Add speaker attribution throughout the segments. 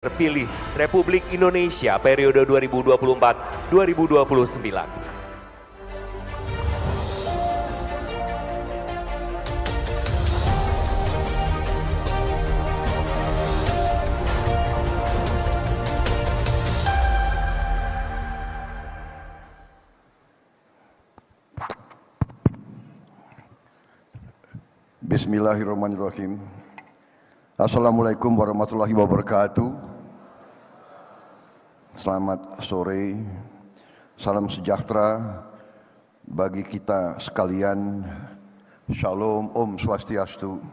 Speaker 1: Terpilih Republik Indonesia periode 2024-2029.
Speaker 2: Bismillahirrahmanirrahim. Assalamualaikum warahmatullahi wabarakatuh. Selamat sore, salam sejahtera bagi kita sekalian. Shalom, Om Swastiastu,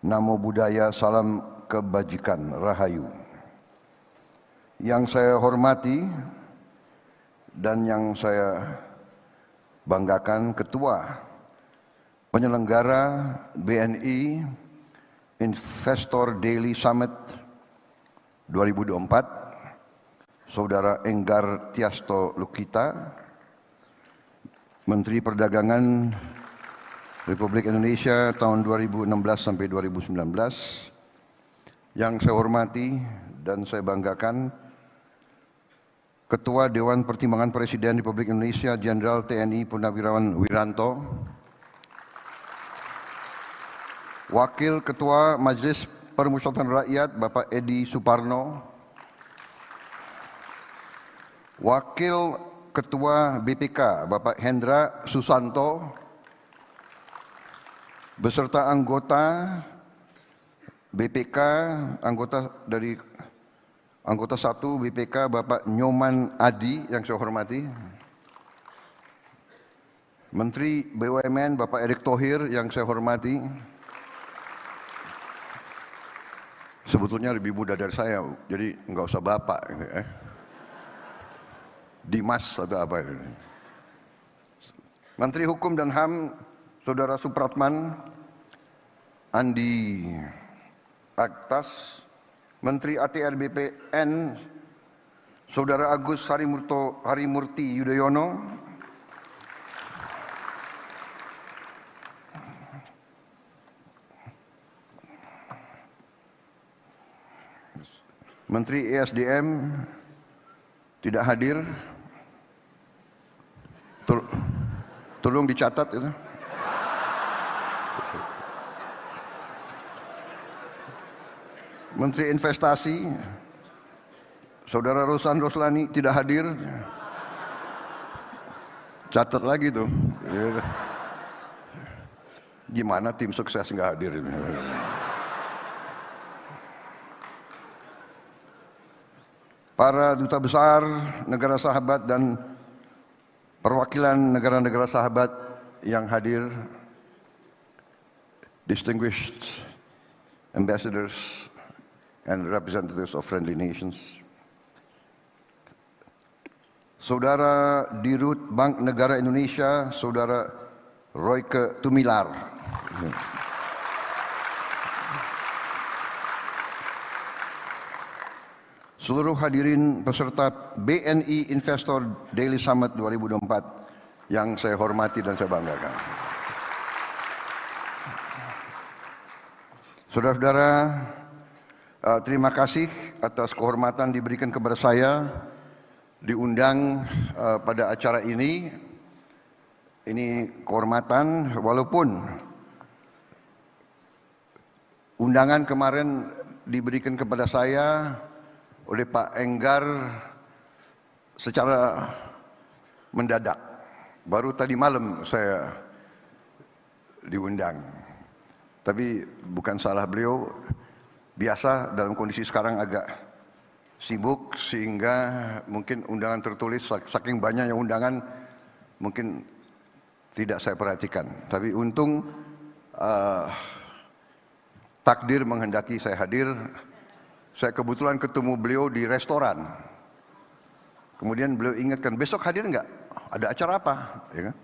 Speaker 2: Namo Buddhaya, salam kebajikan, Rahayu. Yang saya hormati dan yang saya banggakan, Ketua Penyelenggara BNI Investor Daily Summit 2024, Saudara Enggar Tiasto Lukita, Menteri Perdagangan Republik Indonesia tahun 2016 sampai 2019. Yang saya hormati dan saya banggakan, Ketua Dewan Pertimbangan Presiden Republik Indonesia Jenderal TNI Purnawirawan Wiranto, Wakil Ketua Majelis Permusyawaratan Rakyat Bapak Edi Suparno, Wakil Ketua BPK Bapak Hendra Susanto, beserta anggota BPK, anggota 1 BPK Bapak Nyoman Adi yang saya hormati, Menteri BUMN Bapak Erick Thohir yang saya hormati. Sebetulnya lebih muda dari saya, jadi nggak usah Bapak gitu, Dimas atau apa itu. Menteri Hukum dan HAM Saudara Supratman Andi Aktas, Menteri ATR BPN Saudara Agus Harimurti Yudhoyono, Menteri ESDM tidak hadir. Tolong dicatat itu. Menteri Investasi Saudara Rosan Roslani tidak hadir. Catat lagi tuh. Gimana tim sukses nggak hadir ini? Para duta besar negara sahabat dan perwakilan negara-negara sahabat yang hadir, distinguished ambassadors and representatives of friendly nations, Saudara Dirut Bank Negara Indonesia, Saudara Royke Tumilar, seluruh hadirin peserta BNI Investor Daily Summit 2024 yang saya hormati dan saya banggakan. Saudara-saudara, terima kasih atas kehormatan diberikan kepada saya diundang pada acara ini. Ini kehormatan, walaupun undangan kemarin diberikan kepada saya oleh Pak Enggar secara mendadak. Baru tadi malam saya diundang. Tapi bukan salah beliau, biasa dalam kondisi sekarang agak sibuk sehingga mungkin undangan tertulis, saking banyaknya undangan mungkin tidak saya perhatikan. Tapi untung takdir menghendaki saya hadir. Saya kebetulan ketemu beliau di restoran. Kemudian beliau ingatkan, besok hadir enggak? Ada acara apa? Ya kan?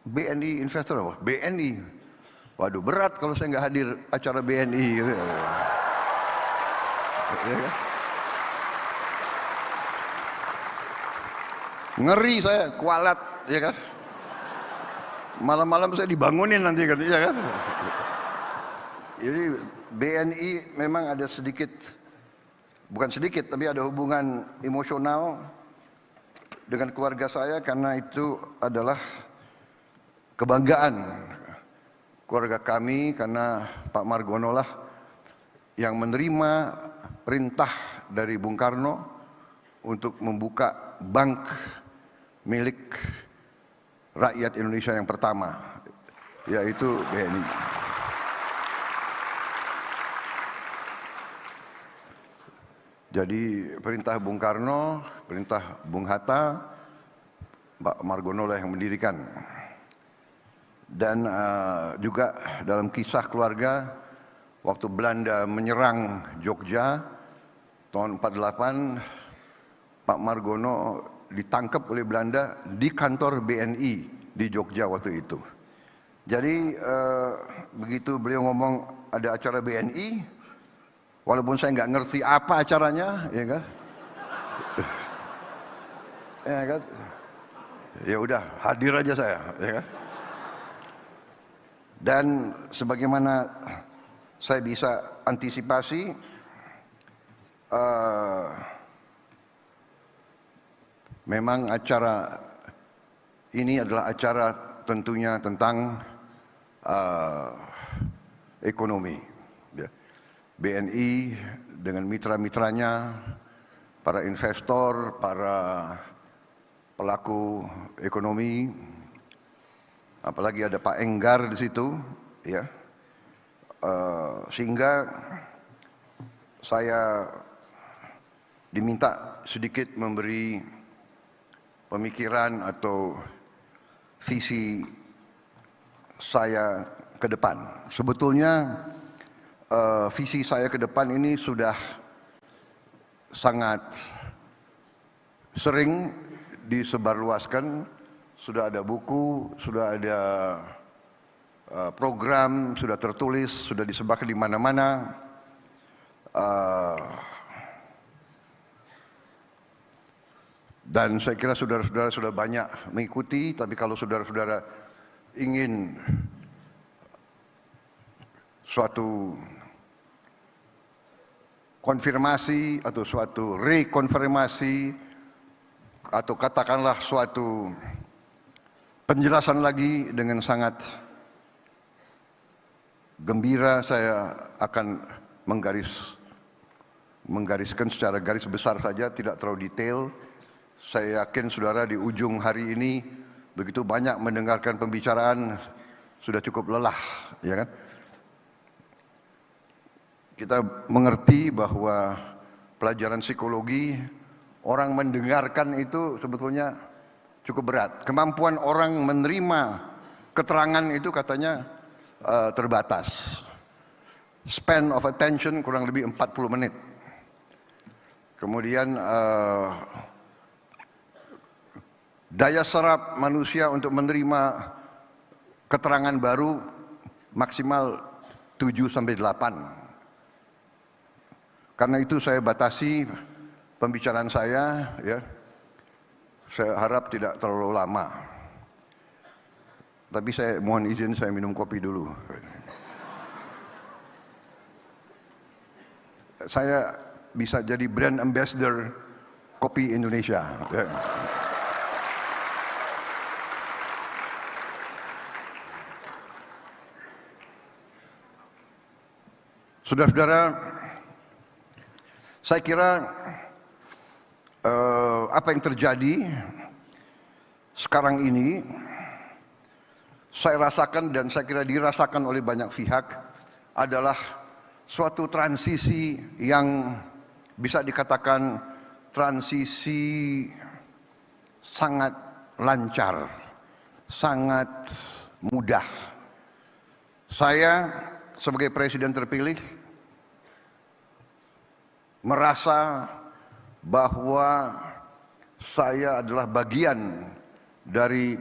Speaker 2: BNI Investor apa? BNI. Waduh, berat kalau saya enggak hadir acara BNI. Gitu. Ya kan? Ngeri saya, kualat, ya kan? Malam-malam saya dibangunin nanti katanya kan. Jadi BNI memang ada sedikit bukan sedikit, tapi ada hubungan emosional dengan keluarga saya karena itu adalah kebanggaan keluarga kami, karena Pak Margono lah yang menerima perintah dari Bung Karno untuk membuka bank milik rakyat Indonesia yang pertama, yaitu BNI. Jadi perintah Bung Karno, perintah Bung Hatta, Pak Margono lah yang mendirikan. Dan juga dalam kisah keluarga, waktu Belanda menyerang Jogja tahun 48, Pak Margono ditangkap oleh Belanda di kantor BNI di Jogja waktu itu. Jadi begitu beliau ngomong ada acara BNI, walaupun saya nggak ngerti apa acaranya, ya kan? Ya kan? Ya udah, hadir aja saya, ya kan? Dan sebagaimana saya bisa antisipasi, memang acara ini adalah acara tentunya tentang ekonomi. BNI dengan mitra-mitranya, para investor, para pelaku ekonomi, apalagi ada Pak Enggar di situ, ya, sehingga saya diminta sedikit memberi pemikiran atau visi saya ke depan. Sebetulnya visi saya ke depan ini sudah sangat sering disebarluaskan, sudah ada buku, sudah ada program, sudah tertulis, sudah disebarkan di mana-mana. Dan saya kira saudara-saudara sudah banyak mengikuti, tapi kalau saudara-saudara ingin suatu konfirmasi atau suatu rekonfirmasi atau katakanlah suatu penjelasan lagi, dengan sangat gembira saya akan menggariskan secara garis besar saja, tidak terlalu detail. Saya yakin saudara di ujung hari ini begitu banyak mendengarkan pembicaraan, sudah cukup lelah, ya kan? Kita mengerti bahwa pelajaran psikologi, orang mendengarkan itu sebetulnya cukup berat. Kemampuan orang menerima keterangan itu katanya terbatas. Span of attention kurang lebih 40 menit. Kemudian daya serap manusia untuk menerima keterangan baru maksimal 7-8. Karena itu saya batasi pembicaraan saya, ya. Saya harap tidak terlalu lama. Tapi saya mohon izin saya minum kopi dulu. Saya bisa jadi brand ambassador kopi Indonesia. Ya. Saudara-saudara, saya kira apa yang terjadi sekarang ini saya rasakan dan saya kira dirasakan oleh banyak pihak adalah suatu transisi yang bisa dikatakan transisi sangat lancar, sangat mudah. Saya sebagai presiden terpilih merasa bahwa saya adalah bagian dari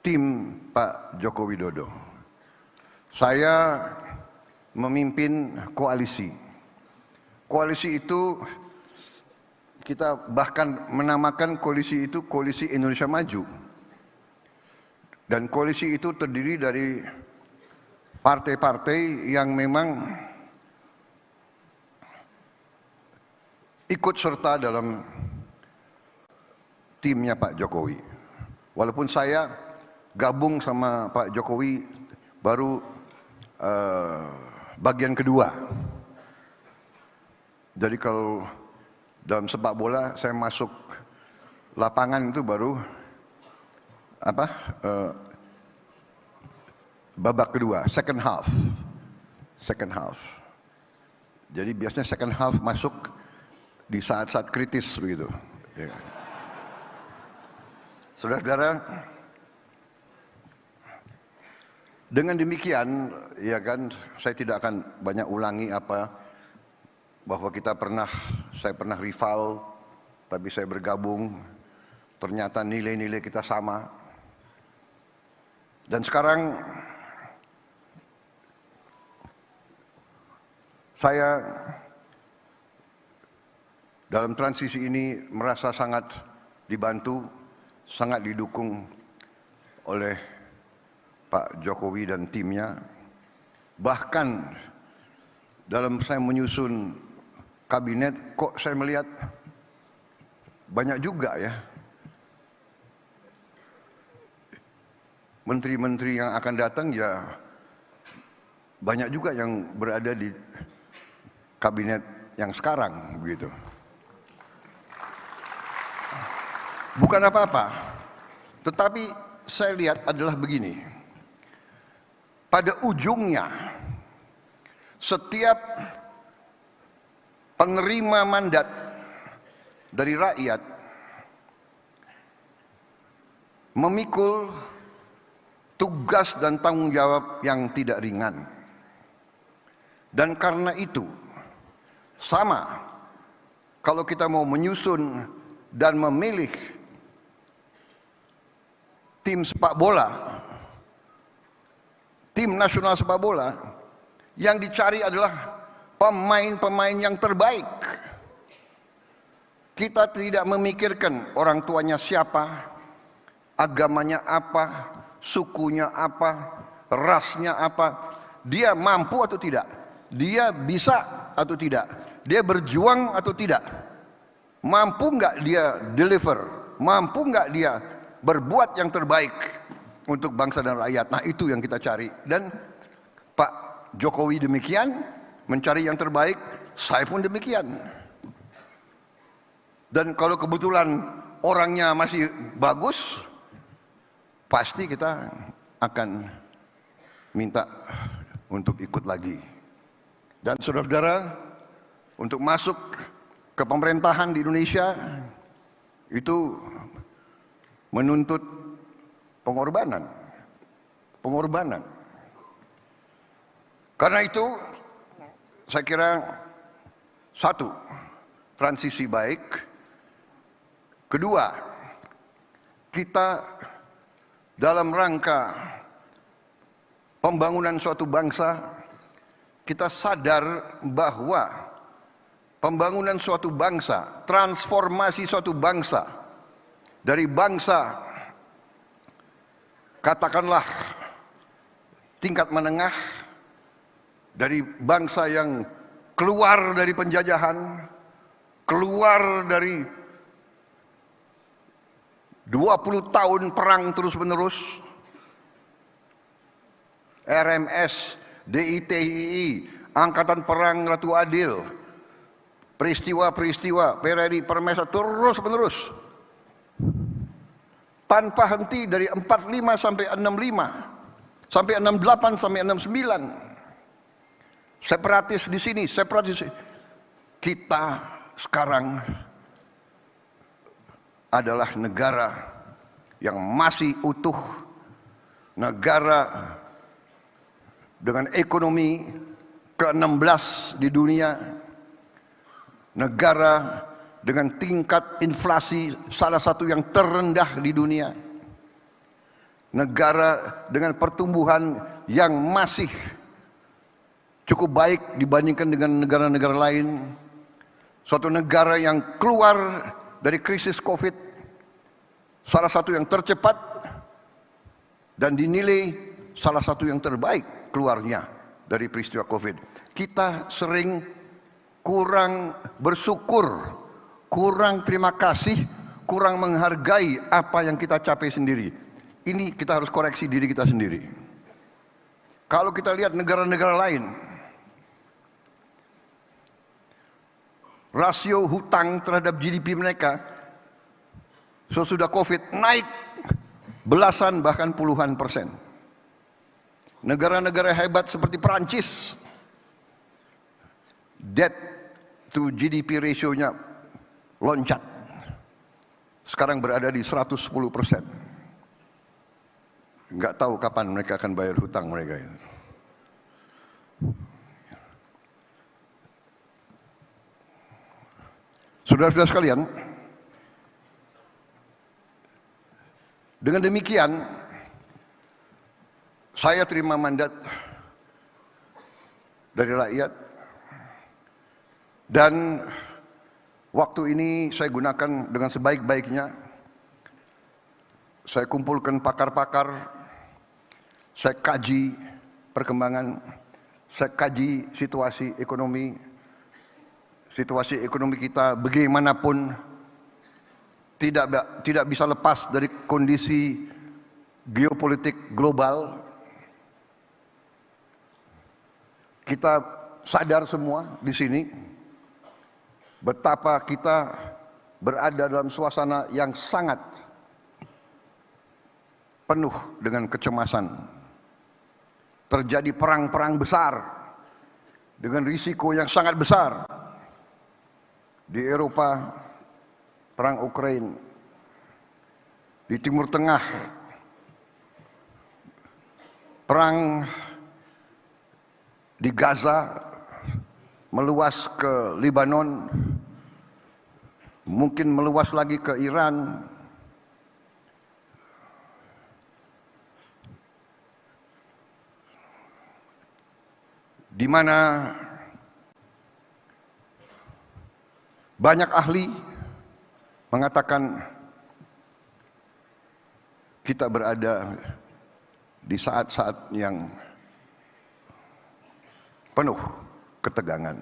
Speaker 2: tim Pak Joko Widodo. Saya memimpin koalisi. Koalisi itu kita bahkan menamakan koalisi itu Koalisi Indonesia Maju. Dan koalisi itu terdiri dari partai-partai yang memang ikut serta dalam timnya Pak Jokowi. Walaupun saya gabung sama Pak Jokowi baru bagian kedua. Jadi kalau dalam sepak bola saya masuk lapangan itu baru babak kedua, second half. Jadi biasanya second half masuk di saat-saat kritis begitu. Ya. Saudara-saudara, dengan demikian, ya kan, saya tidak akan banyak ulangi bahwa saya pernah rival, tapi saya bergabung, ternyata nilai-nilai kita sama. Dan sekarang saya dalam transisi ini merasa sangat dibantu, sangat didukung oleh Pak Jokowi dan timnya. Bahkan dalam saya menyusun kabinet, kok saya melihat banyak juga ya menteri-menteri yang akan datang, ya banyak juga yang berada di kabinet yang sekarang begitu. Bukan apa-apa, tetapi saya lihat adalah begini. Pada ujungnya, setiap penerima mandat dari rakyat memikul tugas dan tanggung jawab yang tidak ringan. Dan karena itu, sama kalau kita mau menyusun dan memilih tim sepak bola, tim nasional sepak bola, yang dicari adalah pemain-pemain yang terbaik. Kita tidak memikirkan orang tuanya siapa, agamanya apa, sukunya apa, rasnya apa, dia mampu atau tidak, dia bisa atau tidak, dia berjuang atau tidak, mampu nggak dia deliver, mampu nggak dia berbuat yang terbaik untuk bangsa dan rakyat. Nah, itu yang kita cari. Dan Pak Jokowi demikian, mencari yang terbaik, saya pun demikian. Dan kalau kebetulan orangnya masih bagus, pasti kita akan minta untuk ikut lagi. Dan saudara-saudara, untuk masuk ke pemerintahan di Indonesia itu menuntut pengorbanan. Karena itu saya kira satu, transisi baik. Kedua, kita dalam rangka pembangunan suatu bangsa, kita sadar bahwa pembangunan suatu bangsa, transformasi suatu bangsa dari bangsa katakanlah tingkat menengah, dari bangsa yang keluar dari penjajahan, keluar dari 20 tahun perang terus-menerus, RMS, DITII, Angkatan Perang Ratu Adil, peristiwa-peristiwa, PRRI, Permesa, terus-menerus. Tanpa henti dari 45 sampai 65, sampai 68, sampai 69. Separatis di sini, separatis. Kita sekarang adalah negara yang masih utuh, negara dengan ekonomi ke-16 di dunia, negara dengan tingkat inflasi salah satu yang terendah di dunia, negara dengan pertumbuhan yang masih cukup baik dibandingkan dengan negara-negara lain, suatu negara yang keluar dari krisis COVID, salah satu yang tercepat dan dinilai salah satu yang terbaik keluarnya dari peristiwa COVID. Kita sering kurang bersyukur kurang terima kasih, kurang menghargai apa yang kita capai sendiri. Ini kita harus koreksi diri kita sendiri. Kalau kita lihat negara-negara lain, rasio hutang terhadap GDP mereka sesudah COVID naik belasan bahkan puluhan persen. Negara-negara hebat seperti Perancis, debt to GDP ratio-nya loncat. Sekarang berada di 110%. Nggak tahu kapan mereka akan bayar hutang mereka itu. Saudara-saudara sekalian, dengan demikian saya terima mandat dari rakyat dan waktu ini saya gunakan dengan sebaik-baiknya. Saya kumpulkan pakar-pakar, saya kaji perkembangan, saya kaji situasi ekonomi kita bagaimanapun tidak bisa lepas dari kondisi geopolitik global. Kita sadar semua di sini betapa kita berada dalam suasana yang sangat penuh dengan kecemasan. Terjadi perang-perang besar dengan risiko yang sangat besar. Di Eropa, perang Ukraina, di Timur Tengah, perang di Gaza, meluas ke Lebanon, mungkin meluas lagi ke Iran. Di mana banyak ahli mengatakan kita berada di saat-saat yang penuh ketegangan.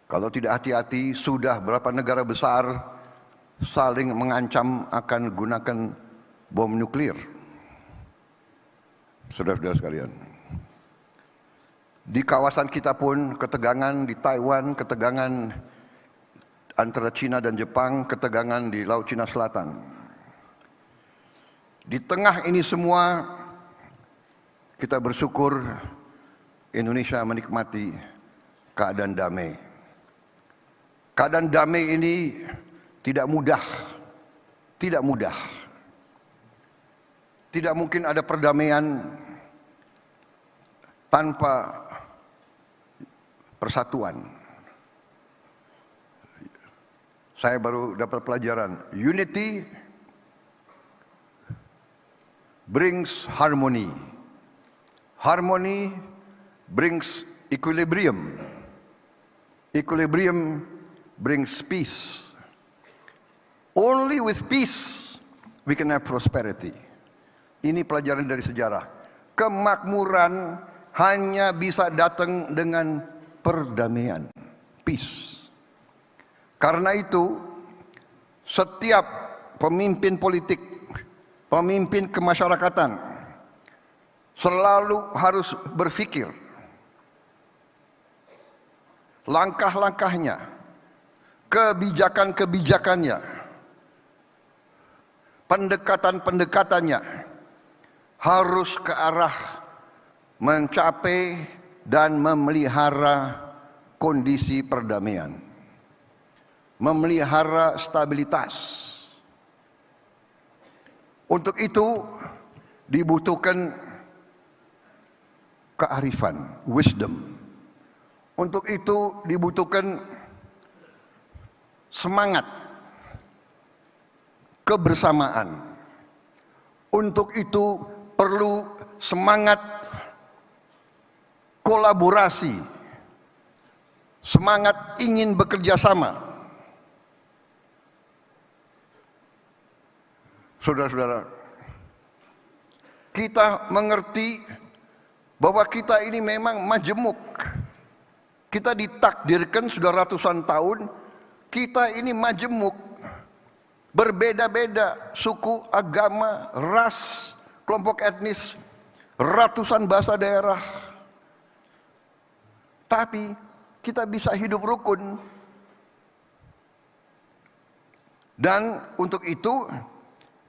Speaker 2: Kalau tidak hati-hati, sudah berapa negara besar saling mengancam akan gunakan bom nuklir. Saudara-saudara sekalian, di kawasan kita pun ketegangan, di Taiwan ketegangan antara Cina dan Jepang, ketegangan di Laut Cina Selatan. Di tengah ini semua kita bersyukur Indonesia menikmati keadaan damai. Keadaan damai ini tidak mudah. Tidak mudah. Tidak mungkin ada perdamaian tanpa persatuan. Saya baru dapat pelajaran, unity brings harmony. Harmony brings equilibrium. Equilibrium brings peace. Only with peace we can have prosperity. Ini pelajaran dari sejarah. Kemakmuran hanya bisa datang dengan perdamaian, peace. Karena itu, setiap pemimpin politik, pemimpin kemasyarakatan selalu harus berpikir langkah-langkahnya, kebijakan-kebijakannya, pendekatan-pendekatannya harus ke arah mencapai dan memelihara kondisi perdamaian, memelihara stabilitas. Untuk itu dibutuhkan kearifan, wisdom. Untuk itu dibutuhkan semangat, kebersamaan. Untuk itu perlu semangat kolaborasi, semangat ingin bekerja sama. Saudara-saudara, kita mengerti bahwa kita ini memang majemuk. Kita ditakdirkan sudah ratusan tahun Kita ini majemuk, berbeda-beda suku, agama, ras, kelompok etnis, ratusan bahasa daerah. Tapi kita bisa hidup rukun. Dan untuk itu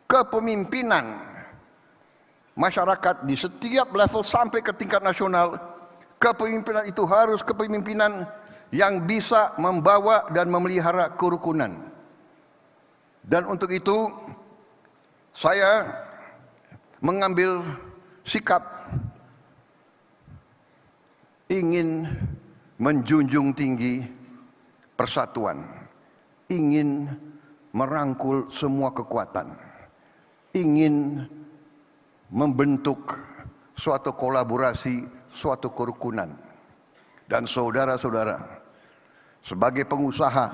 Speaker 2: kepemimpinan masyarakat di setiap level sampai ke tingkat nasional, kepemimpinan itu harus kepemimpinan yang bisa membawa dan memelihara kerukunan. Dan untuk itu saya mengambil sikap ingin menjunjung tinggi persatuan, ingin merangkul semua kekuatan, ingin membentuk suatu kolaborasi, suatu kerukunan. Dan saudara-saudara, sebagai pengusaha,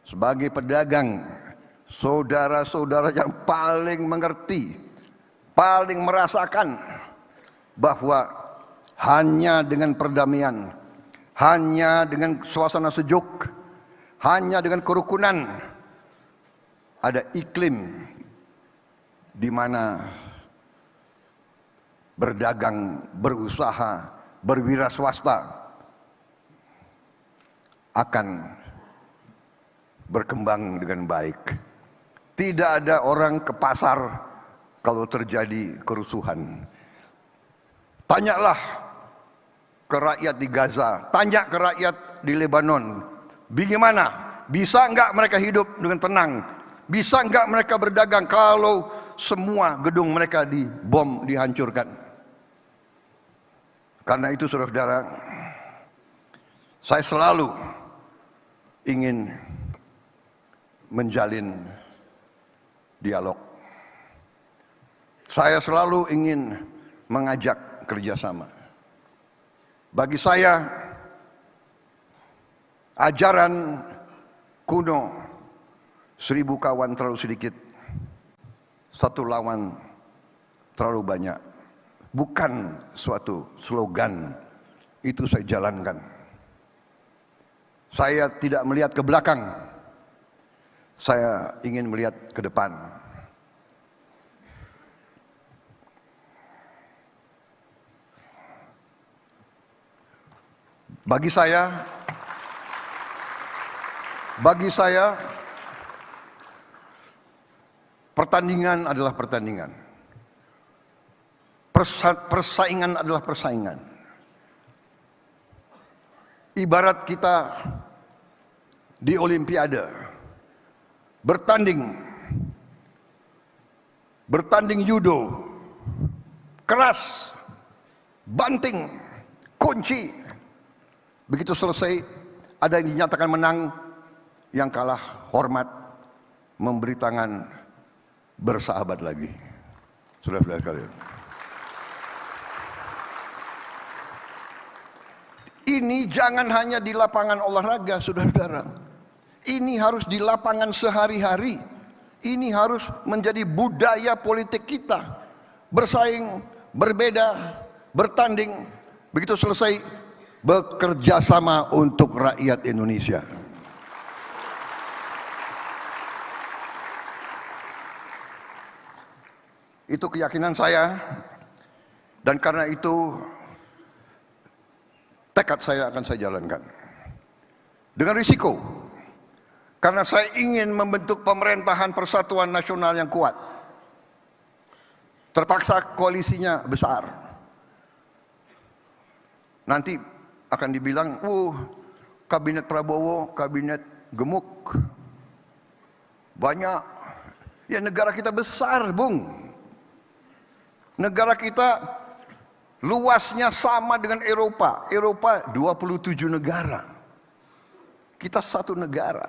Speaker 2: sebagai pedagang, saudara-saudara yang paling mengerti, paling merasakan bahwa hanya dengan perdamaian, hanya dengan suasana sejuk, hanya dengan kerukunan, ada iklim di mana berdagang, berusaha, berwira swasta akan berkembang dengan baik. Tidak ada orang ke pasar kalau terjadi kerusuhan. Tanyalah ke rakyat di Gaza, tanya ke rakyat di Lebanon, bagaimana? Bisa enggak mereka hidup dengan tenang? Bisa enggak mereka berdagang kalau semua gedung mereka dibom, dihancurkan? Karena itu saudara-saudara, saya selalu ingin menjalin dialog. Saya selalu ingin mengajak kerjasama. Bagi saya, ajaran kuno 1000 kawan terlalu sedikit, 1 lawan terlalu banyak, bukan suatu slogan. Itu saya jalankan. Saya tidak melihat ke belakang, saya ingin melihat ke depan. Bagi saya pertandingan adalah pertandingan. Persaingan adalah persaingan. Ibarat kita di Olimpiade bertanding judo, keras, banting, kunci. Begitu selesai, ada yang dinyatakan menang, yang kalah hormat, memberi tangan, bersahabat lagi. Saudara-saudara sekalian, ini jangan hanya di lapangan olahraga, saudara-saudara. Ini harus di lapangan sehari-hari. Ini harus menjadi budaya politik kita. Bersaing, berbeda, bertanding. Begitu selesai, bekerja sama untuk rakyat Indonesia. Itu keyakinan saya, dan karena itu tekad saya akan saya jalankan dengan risiko, karena saya ingin membentuk pemerintahan persatuan nasional yang kuat. Terpaksa koalisinya besar. Nanti akan dibilang, kabinet Prabowo, kabinet gemuk, banyak. Ya, negara kita besar, Bung. Negara kita luasnya sama dengan Eropa. Eropa 27 negara. Kita 1 negara.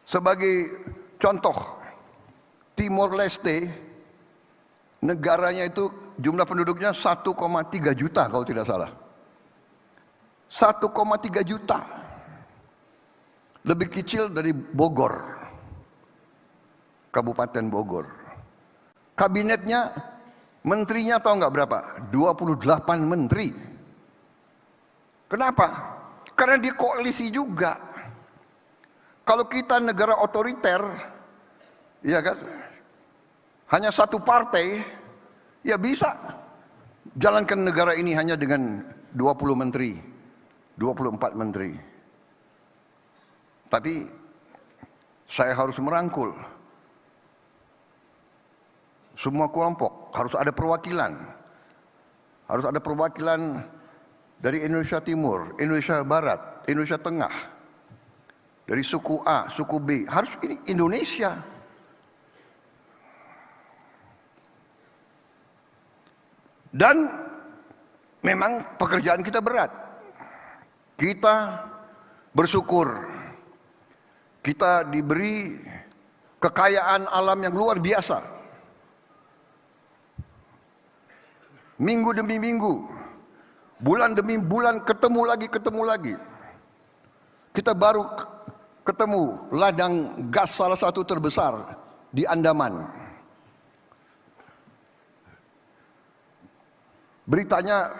Speaker 2: Sebagai contoh, Timor Leste, negaranya itu jumlah penduduknya 1,3 juta kalau tidak salah. 1,3 juta. Lebih kecil dari Bogor, Kabupaten Bogor. Kabinetnya, menterinya tahu nggak berapa? 28 menteri. Kenapa? Karena dia koalisi juga. Kalau kita negara otoriter, ya kan, hanya satu partai, ya bisa jalankan negara ini hanya dengan 20 menteri, 24 menteri. Tapi saya harus merangkul semua kelompok, harus ada perwakilan. Harus ada perwakilan dari Indonesia Timur, Indonesia Barat, Indonesia Tengah, dari suku A, suku B. Harus ini Indonesia. Dan memang pekerjaan kita berat. Kita bersyukur kita diberi kekayaan alam yang luar biasa. Minggu demi minggu, bulan demi bulan, ketemu lagi. Kita baru ketemu ladang gas salah satu terbesar di Andaman. Beritanya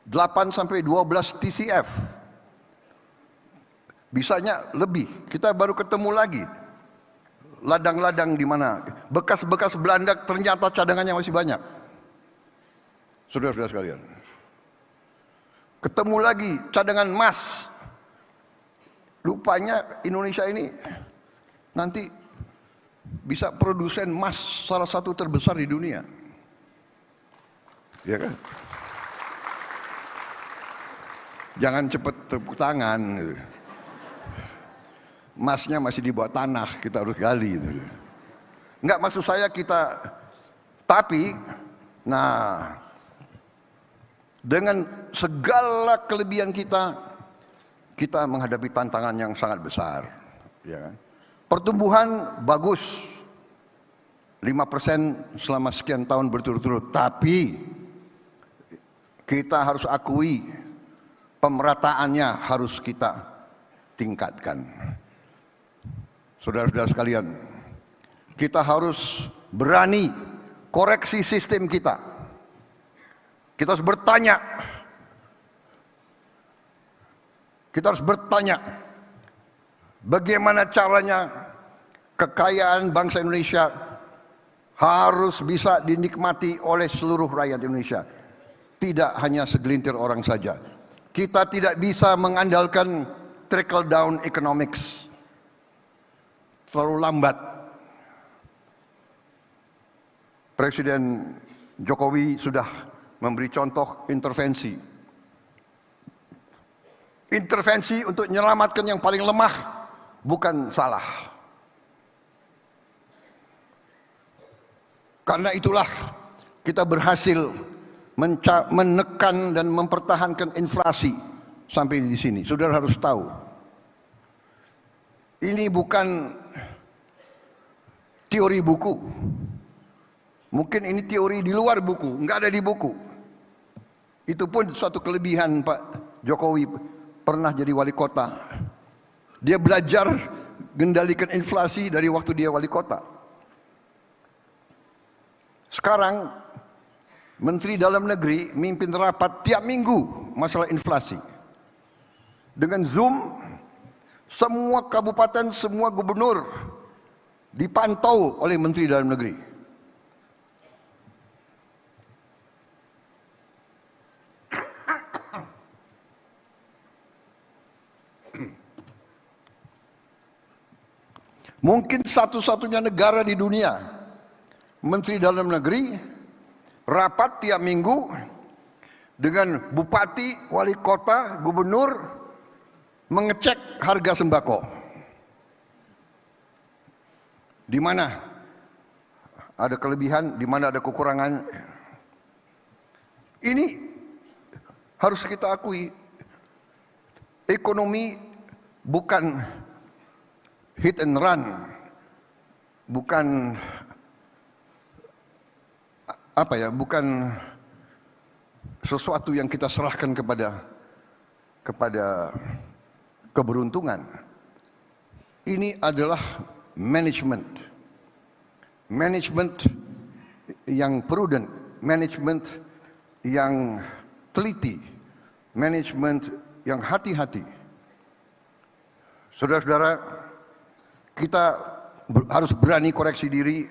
Speaker 2: 8 sampai 12 TCF. Bisanya lebih. Kita baru ketemu lagi ladang-ladang di mana bekas-bekas Belanda, ternyata cadangannya masih banyak. Saudara-saudara sekalian, ketemu lagi cadangan emas. Rupanya Indonesia ini nanti bisa produsen emas salah satu terbesar di dunia. Ya kan? Jangan cepat tepuk tangan. Emasnya masih di bawah tanah, kita harus gali. Enggak, maksud saya kita, tapi, nah, dengan segala kelebihan kita menghadapi tantangan yang sangat besar. Ya kan? Pertumbuhan bagus, 5% selama sekian tahun berturut-turut, tapi kita harus akui pemerataannya harus kita tingkatkan. Saudara-saudara sekalian, kita harus berani koreksi sistem kita. Kita harus bertanya. Kita harus bertanya bagaimana caranya kekayaan bangsa Indonesia harus bisa dinikmati oleh seluruh rakyat Indonesia. Tidak hanya segelintir orang saja. Kita tidak bisa mengandalkan trickle down economics. Terlalu lambat. Presiden Jokowi sudah memberi contoh intervensi. Intervensi untuk menyelamatkan yang paling lemah bukan salah. Karena itulah kita berhasil menekan dan mempertahankan inflasi sampai di sini. Saudara harus tahu, ini bukan teori buku. Mungkin ini teori di luar buku, nggak ada di buku. Itu pun suatu kelebihan Pak Jokowi, pernah jadi wali kota. Dia belajar mengendalikan inflasi dari waktu dia wali kota. Sekarang Menteri Dalam Negeri mimpin rapat tiap minggu masalah inflasi. Dengan Zoom, semua kabupaten, semua gubernur dipantau oleh Menteri Dalam Negeri. Mungkin satu-satunya negara di dunia Menteri Dalam Negeri rapat tiap minggu dengan bupati, wali kota, gubernur mengecek harga sembako. Di mana ada kelebihan, di mana ada kekurangan. Ini harus kita akui. Ekonomi bukan hit and run, bukan bukan sesuatu yang kita serahkan kepada keberuntungan. Ini adalah manajemen yang prudent, manajemen yang teliti, manajemen yang hati-hati. Saudara-saudara, kita harus berani koreksi diri.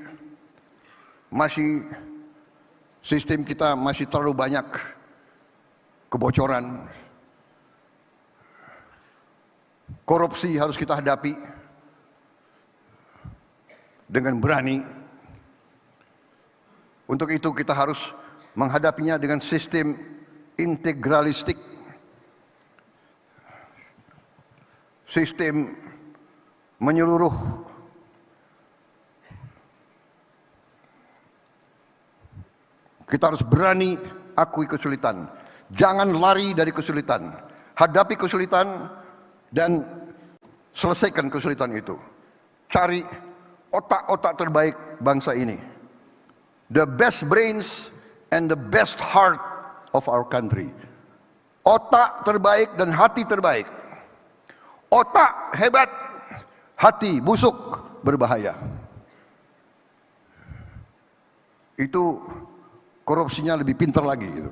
Speaker 2: Sistem kita masih terlalu banyak kebocoran. Korupsi harus kita hadapi dengan berani. Untuk itu kita harus menghadapinya dengan sistem integralistik. Sistem menyeluruh. Kita harus berani akui kesulitan. Jangan lari dari kesulitan. Hadapi kesulitan dan selesaikan kesulitan itu. Cari otak-otak terbaik bangsa ini. The best brains and the best heart of our country. Otak terbaik dan hati terbaik. Otak hebat, hati busuk, berbahaya. Itu korupsinya lebih pintar lagi gitu.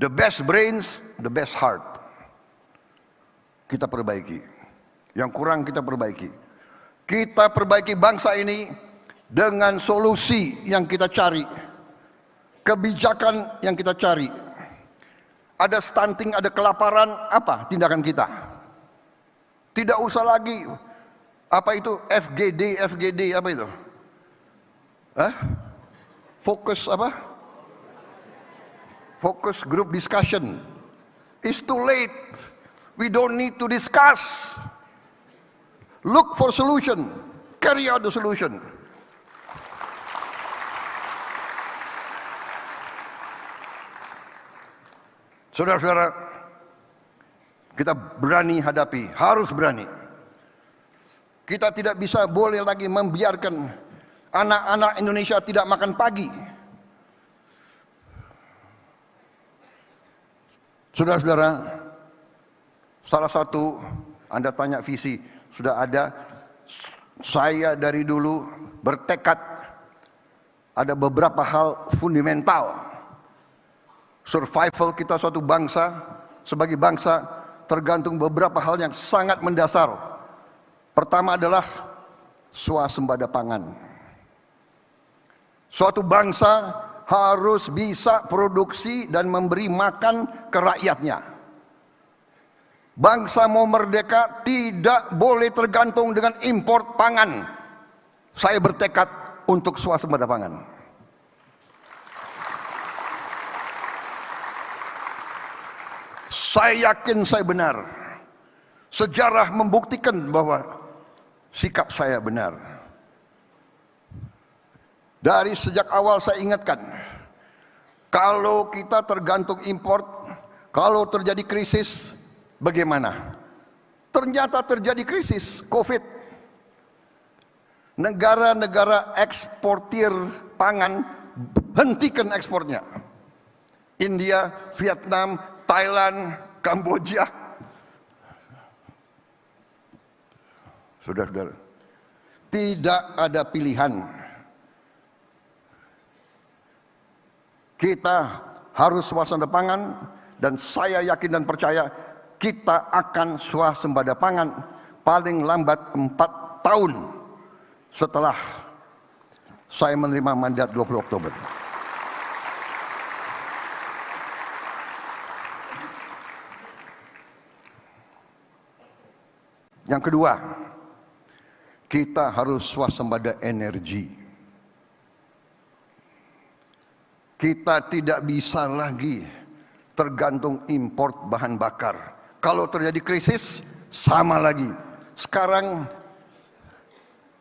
Speaker 2: The best brains, the best heart. Kita perbaiki. Yang kurang kita perbaiki. Kita perbaiki bangsa ini dengan solusi yang kita cari. Kebijakan yang kita cari. Ada stunting, ada kelaparan, apa tindakan kita? Tidak usah lagi apa itu FGD apa itu? Fokus apa? Focus group discussion. It's too late. We don't need to discuss. Look for solution. Carry out the solution. Saudara-saudara, kita berani hadapi, harus berani. Kita tidak bisa boleh lagi membiarkan anak-anak Indonesia tidak makan pagi. Saudara-saudara, salah satu, Anda tanya visi, sudah ada. Saya dari dulu bertekad ada beberapa hal fundamental. Survival kita suatu bangsa, sebagai bangsa, tergantung beberapa hal yang sangat mendasar. Pertama adalah swasembada pangan. Suatu bangsa harus bisa produksi dan memberi makan ke rakyatnya. Bangsa mau merdeka tidak boleh tergantung dengan impor pangan. Saya bertekad untuk swasembada pangan. Saya yakin saya benar. Sejarah membuktikan bahwa sikap saya benar. Dari sejak awal saya ingatkan, kalau kita tergantung import, kalau terjadi krisis, bagaimana? Ternyata terjadi krisis COVID. Negara-negara eksportir pangan hentikan ekspornya. India, Vietnam, Thailand, Kamboja. Saudara-saudara, tidak ada pilihan. Kita harus swasembada pangan, dan saya yakin dan percaya kita akan swasembada pangan paling lambat 4 tahun setelah saya menerima mandat 20 Oktober. Yang kedua, kita harus swasembada energi. Kita tidak bisa lagi tergantung import bahan bakar. Kalau terjadi krisis, sama lagi. Sekarang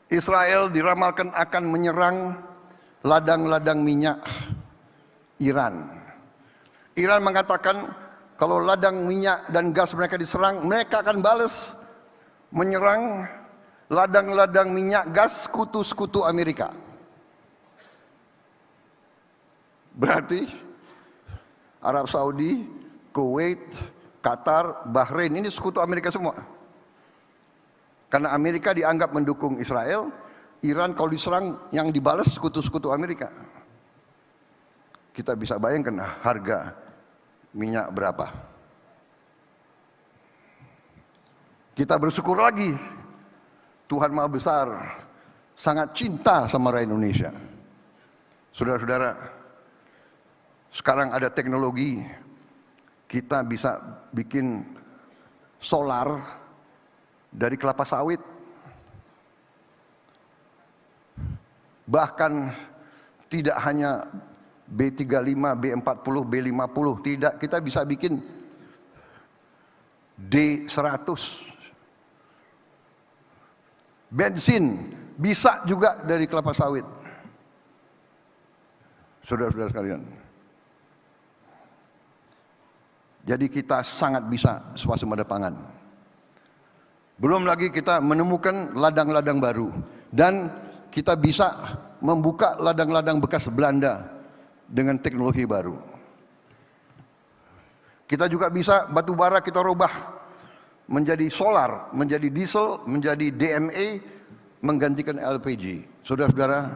Speaker 2: Israel diramalkan akan menyerang ladang-ladang minyak Iran. Iran mengatakan kalau ladang minyak dan gas mereka diserang, mereka akan balas menyerang ladang-ladang minyak gas sekutu-sekutu Amerika. Berarti Arab Saudi, Kuwait, Qatar, Bahrain ini sekutu Amerika semua. Karena Amerika dianggap mendukung Israel, Iran kalau diserang yang dibalas sekutu-sekutu Amerika. Kita bisa bayangkan harga minyak berapa? Kita bersyukur lagi, Tuhan Maha Besar sangat cinta sama rakyat Indonesia. Saudara-saudara, sekarang ada teknologi, kita bisa bikin solar dari kelapa sawit. Bahkan tidak hanya B35, B40, B50, tidak, kita bisa bikin D100. Bensin bisa juga dari kelapa sawit. Saudara-saudara sekalian. Jadi kita sangat bisa swasembada pangan. Belum lagi kita menemukan ladang-ladang baru. Dan kita bisa membuka ladang-ladang bekas Belanda dengan teknologi baru. Kita juga bisa batu bara kita rubah menjadi solar, menjadi diesel, menjadi DME, menggantikan LPG. Saudara-saudara,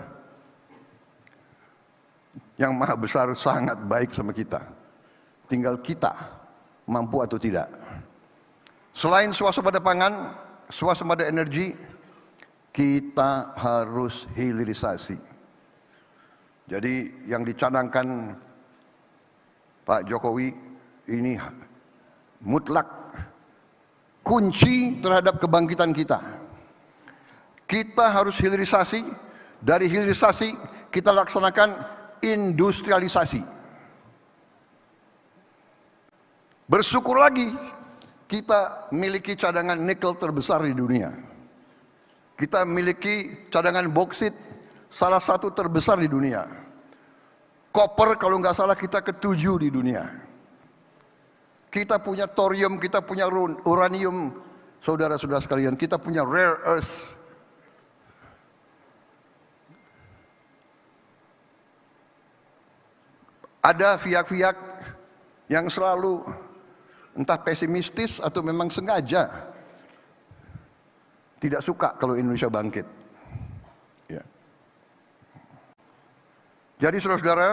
Speaker 2: yang Maha Besar sangat baik sama kita. Tinggal kita mampu atau tidak. Selain swasembada pangan, swasembada energi, kita harus hilirisasi. Jadi yang dicanangkan Pak Jokowi ini mutlak kunci terhadap kebangkitan kita. Kita harus hilirisasi, dari hilirisasi kita laksanakan industrialisasi. Bersyukur lagi kita miliki cadangan nikel terbesar di dunia. Kita memiliki cadangan boksit salah satu terbesar di dunia. Koper kalau nggak salah kita ketujuh di dunia. Kita punya thorium, kita punya uranium, saudara-saudara sekalian, kita punya rare earth. Ada pihak-pihak yang selalu entah pesimistis atau memang sengaja tidak suka kalau Indonesia bangkit. Ya. Jadi saudara-saudara,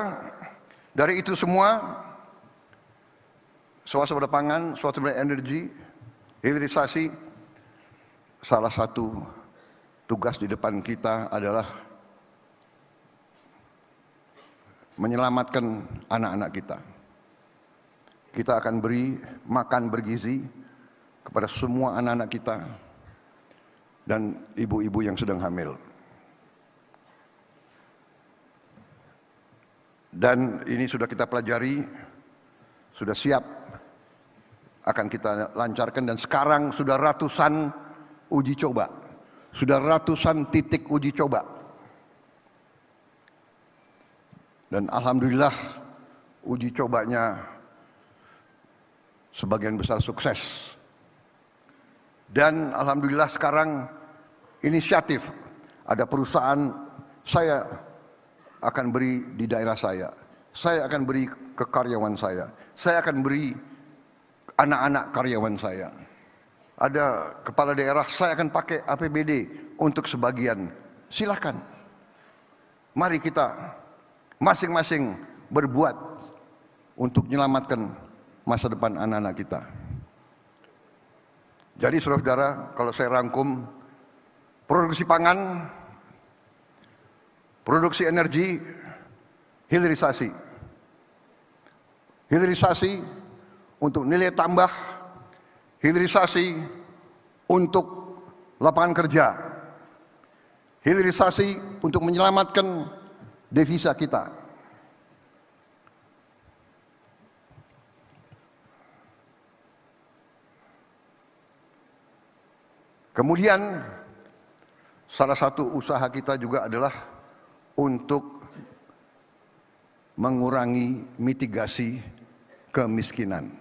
Speaker 2: dari itu semua, swasembada pangan, swasembada energi, hilirisasi, salah satu tugas di depan kita adalah menyelamatkan anak-anak kita. Kita akan beri makan bergizi kepada semua anak-anak kita dan ibu-ibu yang sedang hamil. Dan ini sudah kita pelajari, sudah siap, akan kita lancarkan, dan sekarang sudah ratusan uji coba, sudah ratusan titik uji coba. Dan alhamdulillah uji cobanya sebagian besar sukses. Dan alhamdulillah sekarang inisiatif, ada perusahaan saya akan beri di daerah saya akan beri ke karyawan saya akan beri anak-anak karyawan saya. Ada kepala daerah, saya akan pakai APBD untuk sebagian. Silakan. Mari kita masing-masing berbuat untuk menyelamatkan masa depan anak-anak kita. Jadi saudara-saudara, kalau saya rangkum, produksi pangan, produksi energi, hilirisasi. Hilirisasi untuk nilai tambah, hilirisasi untuk lapangan kerja, hilirisasi untuk menyelamatkan devisa kita. Kemudian salah satu usaha kita juga adalah untuk mengurangi mitigasi kemiskinan.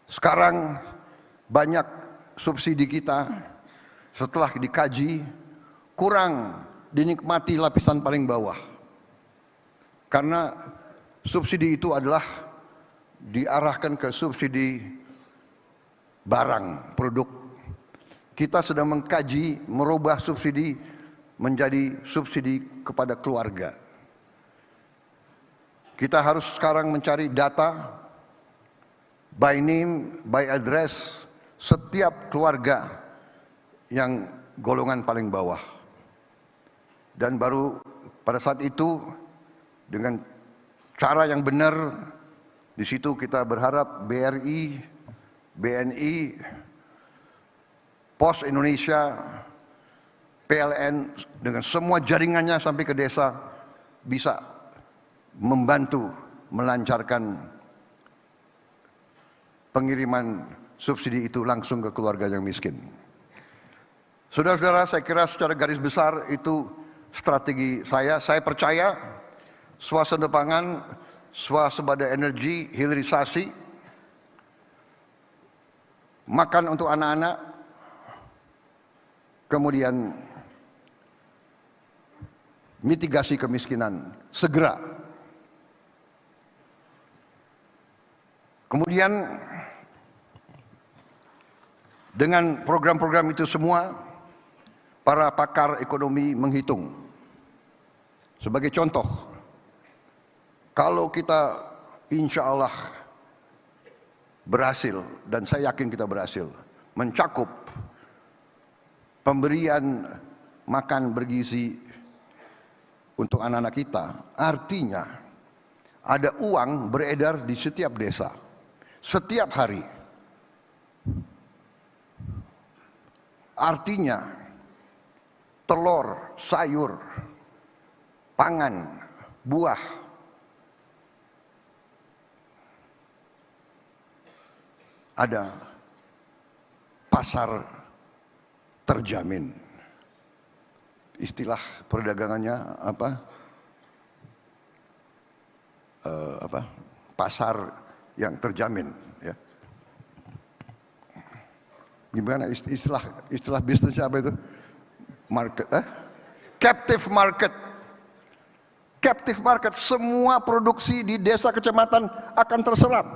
Speaker 2: Sekarang banyak subsidi kita setelah dikaji kurang dinikmati lapisan paling bawah. Karena subsidi itu adalah diarahkan ke subsidi barang, produk. Kita sedang mengkaji merubah subsidi menjadi subsidi kepada keluarga. Kita harus sekarang mencari data by name, by address setiap keluarga yang golongan paling bawah. Dan baru pada saat itu dengan cara yang benar, di situ kita berharap BRI, BNI, Pos Indonesia, PLN dengan semua jaringannya sampai ke desa bisa membantu melancarkan pengiriman subsidi itu langsung ke keluarga yang miskin. Saudara-saudara, saya kira secara garis besar itu strategi saya. Saya percaya swasembada pangan, swasembada energi, hilirisasi, makan untuk anak-anak, kemudian mitigasi kemiskinan segera. Kemudian dengan program-program itu semua, para pakar ekonomi menghitung. Sebagai contoh, kalau kita insya Allah berhasil, dan saya yakin kita berhasil, mencakup pemberian makan bergizi untuk anak-anak kita, artinya ada uang beredar di setiap desa, setiap hari. Artinya telur, sayur, pangan, buah, ada pasar terjamin. Istilah perdagangannya apa? Pasar yang terjamin, ya. Gimana istilah bisnisnya apa itu? Market, captive market. Captive market, semua produksi di desa kecamatan akan terserap.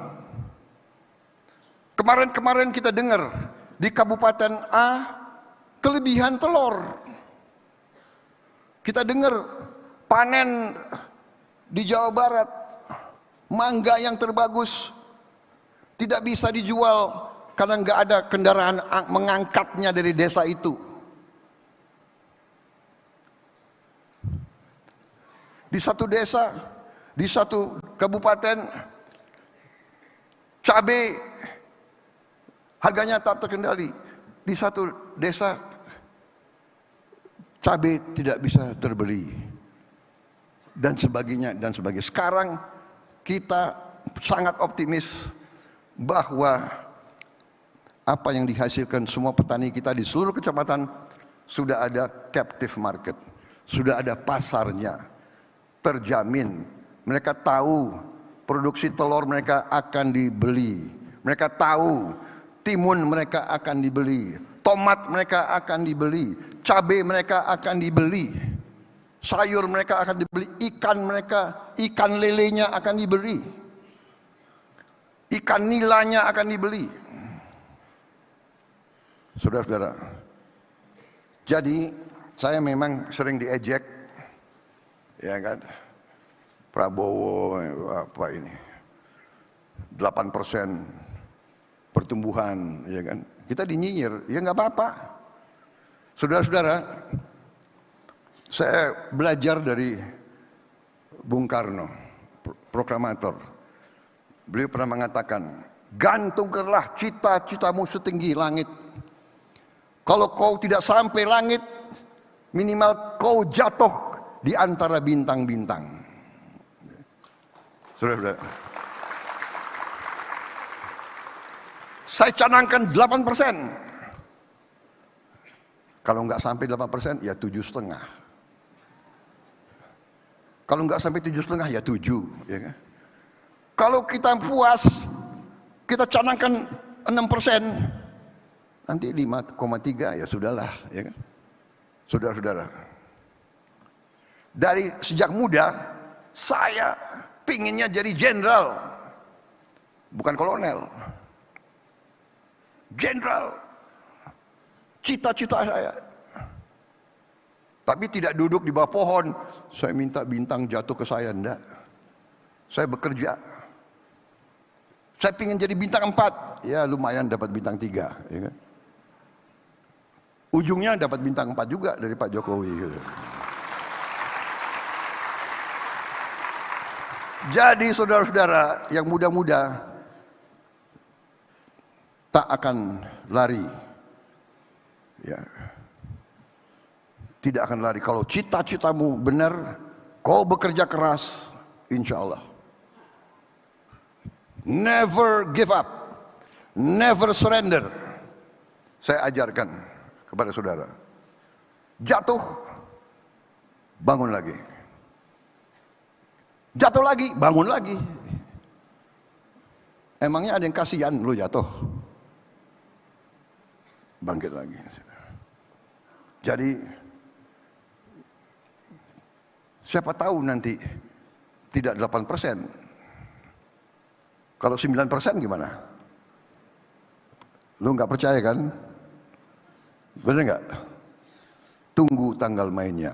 Speaker 2: Kemarin kita dengar di Kabupaten A kelebihan telur. Kita dengar panen di Jawa Barat, mangga yang terbagus tidak bisa dijual karena nggak ada kendaraan mengangkatnya dari desa itu. Di satu desa, di satu kabupaten, cabai harganya tak terkendali. Di satu desa, cabai tidak bisa terbeli. Dan sebagainya, dan sebagainya. Sekarang kita sangat optimis bahwa apa yang dihasilkan semua petani kita di seluruh kecamatan sudah ada captive market. Sudah ada pasarnya. Terjamin, mereka tahu produksi telur mereka akan dibeli, mereka tahu timun mereka akan dibeli, tomat mereka akan dibeli, cabai mereka akan dibeli, sayur mereka akan dibeli, ikan lelenya akan dibeli, ikan nilanya akan dibeli. Saudara-saudara, jadi saya memang sering diejek, ya kan, Prabowo apa ini 8% pertumbuhan, ya kan, kita dinyinyir, ya nggak apa-apa. Saudara-saudara, saya belajar dari Bung Karno, proklamator. Beliau pernah mengatakan, gantungkanlah cita-citamu setinggi langit. Kalau kau tidak sampai langit, minimal kau jatuh di antara bintang-bintang. Saudara-saudara, saya canangkan 8%. Kalau nggak sampai 8%, ya 7,5. Kalau nggak sampai 7,5, ya 7. Ya kan? Kalau kita puas, kita canangkan 6%, nanti 5,3, ya sudahlah. Ya kan? Saudara-saudara, dari sejak muda saya pinginnya jadi jenderal, bukan kolonel. Jenderal, cita-cita saya. Tapi tidak duduk di bawah pohon, saya minta bintang jatuh ke saya, enggak. Saya bekerja. Saya ingin jadi bintang 4. Ya lumayan dapat bintang 3. Ya kan? Ujungnya dapat bintang 4 juga dari Pak Jokowi. Gitu. Jadi saudara-saudara yang muda-muda tak akan lari. Ya. Tidak akan lari. Kalau cita-citamu benar, kau bekerja keras, insya Allah. Never give up. Never surrender. Saya ajarkan kepada saudara. Jatuh, bangun lagi. Jatuh lagi, bangun lagi. Emangnya ada yang kasihan lu jatuh? Bangkit lagi. Jadi siapa tahu nanti tidak 8%. Kalau 9% gimana? Lu nggak percaya kan? Bener nggak? Tunggu tanggal mainnya.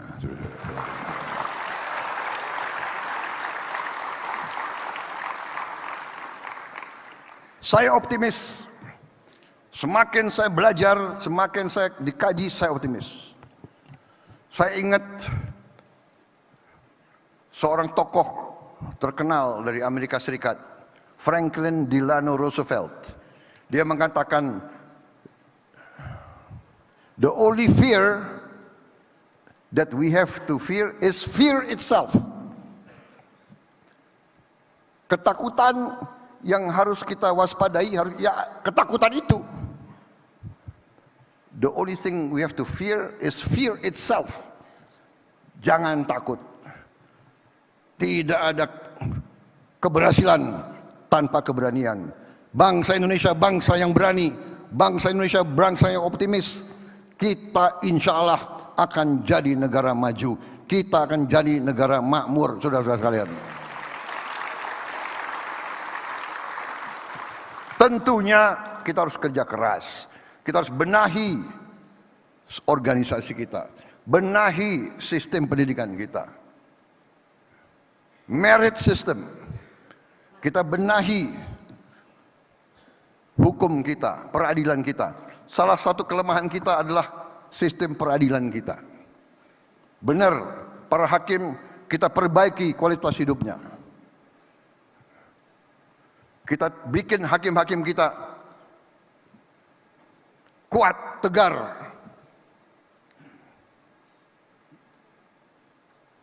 Speaker 2: Saya optimis. Semakin saya belajar, semakin saya dikaji, saya optimis. Saya ingat seorang tokoh terkenal dari Amerika Serikat, Franklin Delano Roosevelt. Dia mengatakan, the only fear that we have to fear is fear itself. Ketakutan yang harus kita waspadai, ya ketakutan itu. The only thing we have to fear is fear itself. Jangan takut. Tidak ada keberhasilan tanpa keberanian. Bangsa Indonesia bangsa yang berani. Bangsa Indonesia bangsa yang optimis. Kita insya Allah akan jadi negara maju. Kita akan jadi negara makmur, saudara-saudara sekalian. Tentunya kita harus kerja keras. Kita harus benahi organisasi kita. Benahi sistem pendidikan kita. Merit system. Kita benahi hukum kita, peradilan kita. Salah satu kelemahan kita adalah sistem peradilan kita. Benar, para hakim kita perbaiki kualitas hidupnya. Kita bikin hakim-hakim kita kuat, tegar.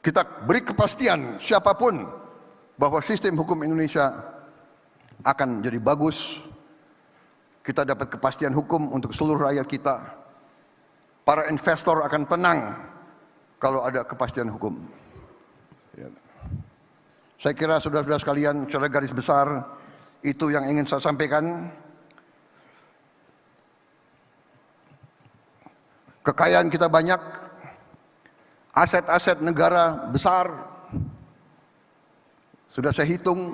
Speaker 2: Kita beri kepastian siapapun bahwa sistem hukum Indonesia akan jadi bagus. Kita dapat kepastian hukum untuk seluruh rakyat kita. Para investor akan tenang kalau ada kepastian hukum. Ya. Saya kira saudara-saudara sekalian, secara garis besar itu yang ingin saya sampaikan. Kekayaan kita banyak, aset-aset negara besar. Sudah saya hitung,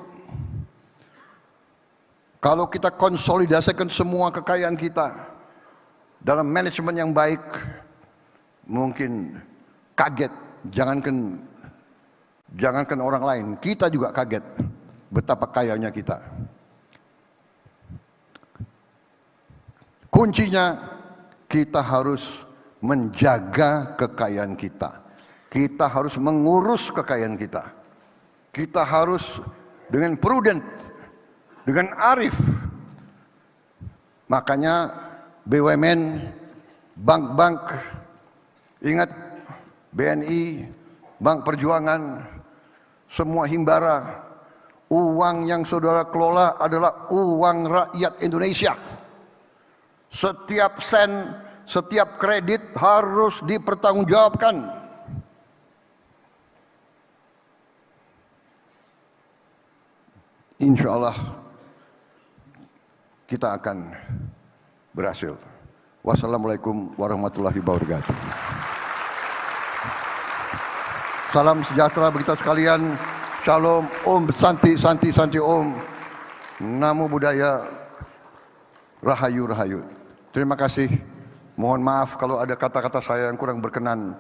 Speaker 2: kalau kita konsolidasikan semua kekayaan kita dalam manajemen yang baik, mungkin kaget, jangankan orang lain, kita juga kaget betapa kayanya kita. Kuncinya kita harus menjaga kekayaan kita. Kita harus mengurus kekayaan kita. Kita harus dengan prudent, dengan arif. Makanya BUMN, bank-bank, ingat BNI, Bank Perjuangan, semua himbara, uang yang saudara kelola adalah uang rakyat Indonesia. Setiap sen, setiap kredit harus dipertanggungjawabkan. Insya Allah kita akan berhasil. Wassalamualaikum warahmatullahi wabarakatuh. Salam sejahtera bagi kita sekalian. Shalom, Om, Santi, Santi, Santi, Om. Namo Buddhaya, Rahayu, Rahayu. Terima kasih. Mohon maaf kalau ada kata-kata saya yang kurang berkenan.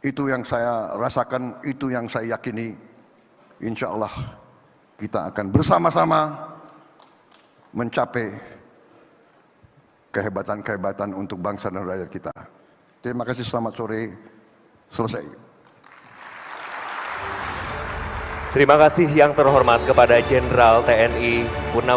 Speaker 2: Itu yang saya rasakan, itu yang saya yakini. insya Allah kita akan bersama-sama mencapai kehebatan-kehebatan untuk bangsa dan rakyat kita. Terima kasih, selamat sore, selesai.
Speaker 1: Terima kasih yang terhormat kepada Jenderal TNI Purnawirawan